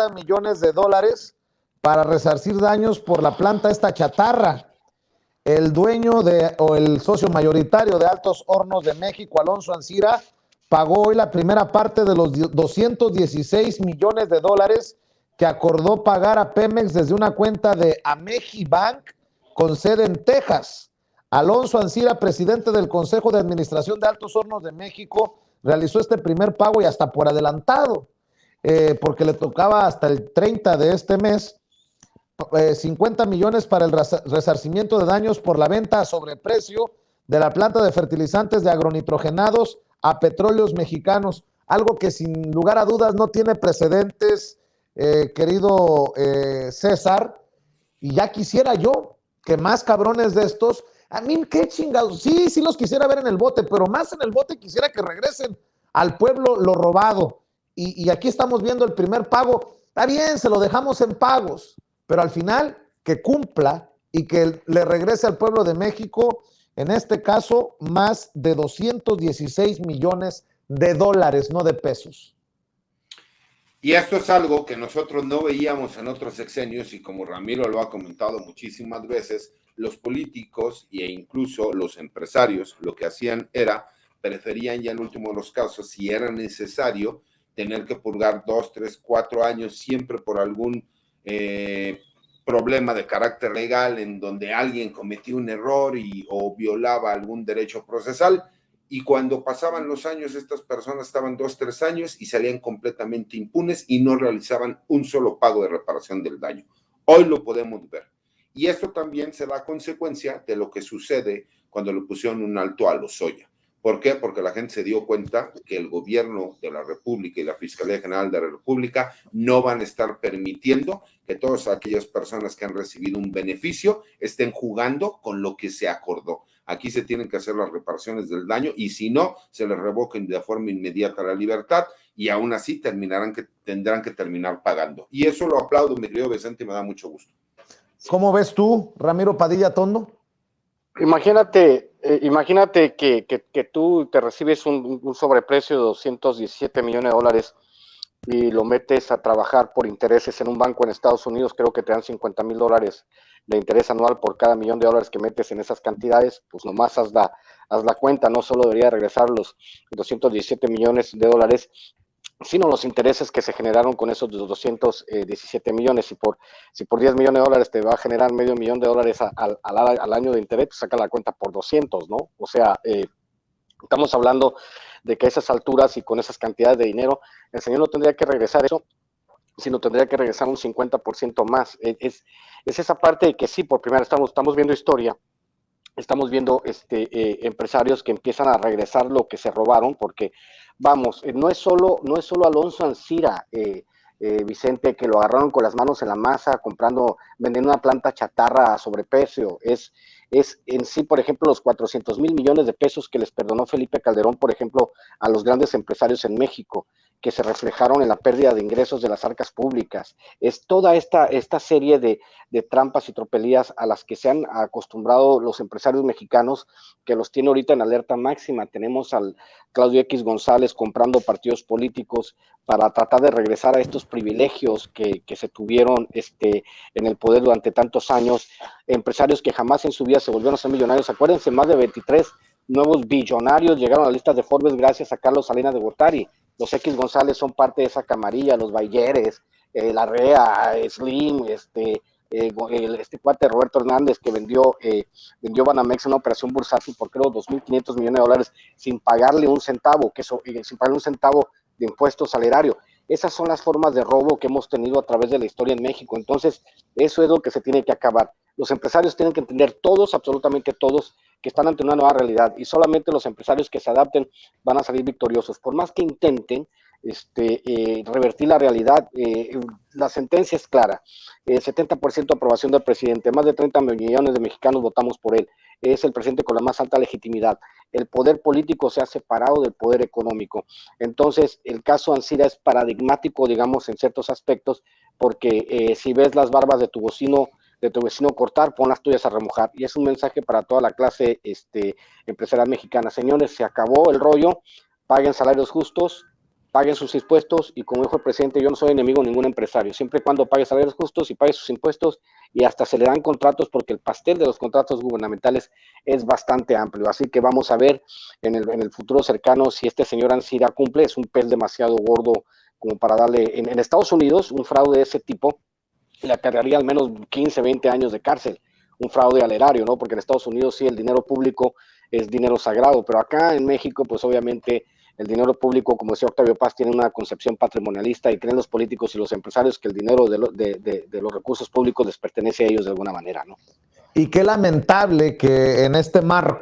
50 millones de dólares para resarcir daños por la planta esta chatarra. El dueño o el socio mayoritario de Altos Hornos de México, Alonso Ancira, pagó hoy la primera parte de los 216 millones de dólares que acordó pagar a Pemex desde una cuenta de Ameji Bank con sede en Texas. Alonso Ancira, presidente del Consejo de Administración de Altos Hornos de México, realizó este primer pago y hasta por adelantado, porque le tocaba hasta el 30 de este mes, 50 millones para el resarcimiento de daños por la venta a sobreprecio de la planta de fertilizantes de agronitrogenados a Petróleos Mexicanos, algo que sin lugar a dudas no tiene precedentes, querido César, y ya quisiera yo que más cabrones de estos, a mí qué chingados, sí los quisiera ver en el bote, pero más en el bote quisiera que regresen al pueblo lo robado, y aquí estamos viendo el primer pago, está bien, se lo dejamos en pagos, pero al final que cumpla y que le regrese al pueblo de México, en este caso, más de 216 millones de dólares, no de pesos. Y esto es algo que nosotros no veíamos en otros sexenios y como Ramiro lo ha comentado muchísimas veces, los políticos e incluso los empresarios lo que hacían era, preferían ya en último de los casos, si era necesario, tener que purgar 2, 3, 4 años siempre por algún problema de carácter legal en donde alguien cometió un error o violaba algún derecho procesal, y cuando pasaban los años estas personas estaban 2, 3 años y salían completamente impunes y no realizaban un solo pago de reparación del daño. Hoy lo podemos ver. Y esto también se da consecuencia de lo que sucede cuando le pusieron un alto a Lozoya. ¿Por qué? Porque la gente se dio cuenta que el gobierno de la República y la Fiscalía General de la República no van a estar permitiendo que todas aquellas personas que han recibido un beneficio estén jugando con lo que se acordó. Aquí se tienen que hacer las reparaciones del daño y si no, se les revoquen de forma inmediata la libertad y aún así tendrán que terminar pagando. Y eso lo aplaudo, mi querido Vicente, y me da mucho gusto. ¿Cómo ves tú, Ramiro Padilla Tondo? Imagínate que tú te recibes un sobreprecio de 217 millones de dólares y lo metes a trabajar por intereses en un banco en Estados Unidos, creo que te dan $50,000 de interés anual por cada $1,000,000 que metes en esas cantidades, pues nomás haz la cuenta, no solo debería regresar los 217 millones de dólares, sino los intereses que se generaron con esos 217 millones. Si por 10 millones de dólares te va a generar $500,000 al año de interés, pues saca la cuenta por 200, ¿no? O sea, estamos hablando de que a esas alturas y con esas cantidades de dinero, el señor no tendría que regresar eso, sino tendría que regresar un 50% más. Es esa parte de que sí, por primera vez estamos viendo historia, estamos viendo empresarios que empiezan a regresar lo que se robaron, porque vamos, no es solo Alonso Ancira, Vicente, que lo agarraron con las manos en la masa, vendiendo una planta chatarra a sobreprecio, es en sí, por ejemplo, los 400,000 millones de pesos que les perdonó Felipe Calderón, por ejemplo, a los grandes empresarios en México, que se reflejaron en la pérdida de ingresos de las arcas públicas. Es toda esta serie de trampas y tropelías a las que se han acostumbrado los empresarios mexicanos, que los tiene ahorita en alerta máxima. Tenemos al Claudio X González comprando partidos políticos para tratar de regresar a estos privilegios que se tuvieron en el poder durante tantos años, empresarios que jamás en su vida se volvieron a ser millonarios. Acuérdense, más de 23 nuevos billonarios llegaron a las listas de Forbes gracias a Carlos Salinas de Gortari. Los X González son parte de esa camarilla, los Bayeres, Larrea, Slim, este cuate Roberto Hernández que vendió Banamex en una operación bursátil por creo 2.500 millones de dólares sin pagarle un centavo, sin pagarle un centavo de impuesto salerario. Esas son las formas de robo que hemos tenido a través de la historia en México. Entonces, eso es lo que se tiene que acabar. Los empresarios tienen que entender todos, absolutamente todos, que están ante una nueva realidad y solamente los empresarios que se adapten van a salir victoriosos. Por más que intenten revertir la realidad, la sentencia es clara. 70% de aprobación del presidente, más de 30 millones de mexicanos votamos por él. Es el presidente con la más alta legitimidad. El poder político se ha separado del poder económico. Entonces, el caso Ancira es paradigmático, digamos, en ciertos aspectos, porque si ves las barbas de tu vecino cortar, pon las tuyas a remojar. Y es un mensaje para toda la clase empresarial mexicana. Señores, se acabó el rollo, paguen salarios justos, paguen sus impuestos, y como dijo el presidente, yo no soy enemigo de ningún empresario, siempre y cuando pague salarios justos y pague sus impuestos, y hasta se le dan contratos, porque el pastel de los contratos gubernamentales es bastante amplio. Así que vamos a ver en el futuro cercano si este señor Ancira cumple. Es un pez demasiado gordo como para darle, en Estados Unidos, un fraude de ese tipo le acarrearía al menos 15, 20 años de cárcel, un fraude al erario, ¿no? Porque en Estados Unidos sí el dinero público es dinero sagrado, pero acá en México, pues obviamente el dinero público, como decía Octavio Paz, tiene una concepción patrimonialista, y creen los políticos y los empresarios que el dinero de los recursos públicos les pertenece a ellos de alguna manera, ¿no? Y qué lamentable que en este marco